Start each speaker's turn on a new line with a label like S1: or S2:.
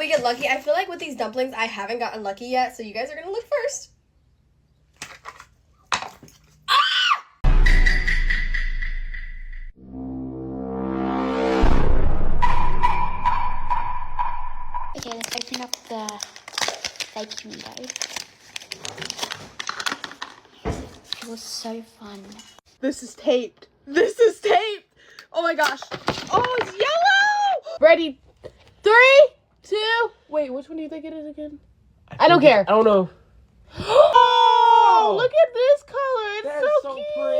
S1: we get lucky. I feel like with these dumplings, I haven't gotten lucky yet, so you guys are gonna look first.
S2: Okay, let's open up the baking window. It was so fun.
S3: This is taped. This is taped. Oh my gosh. Oh, it's yellow. Ready? 3, 2. Wait, which one do you think it is again? I don't care.
S4: I don't know.
S3: Oh, look at this color. It's
S4: That is
S3: so cute.
S4: pretty.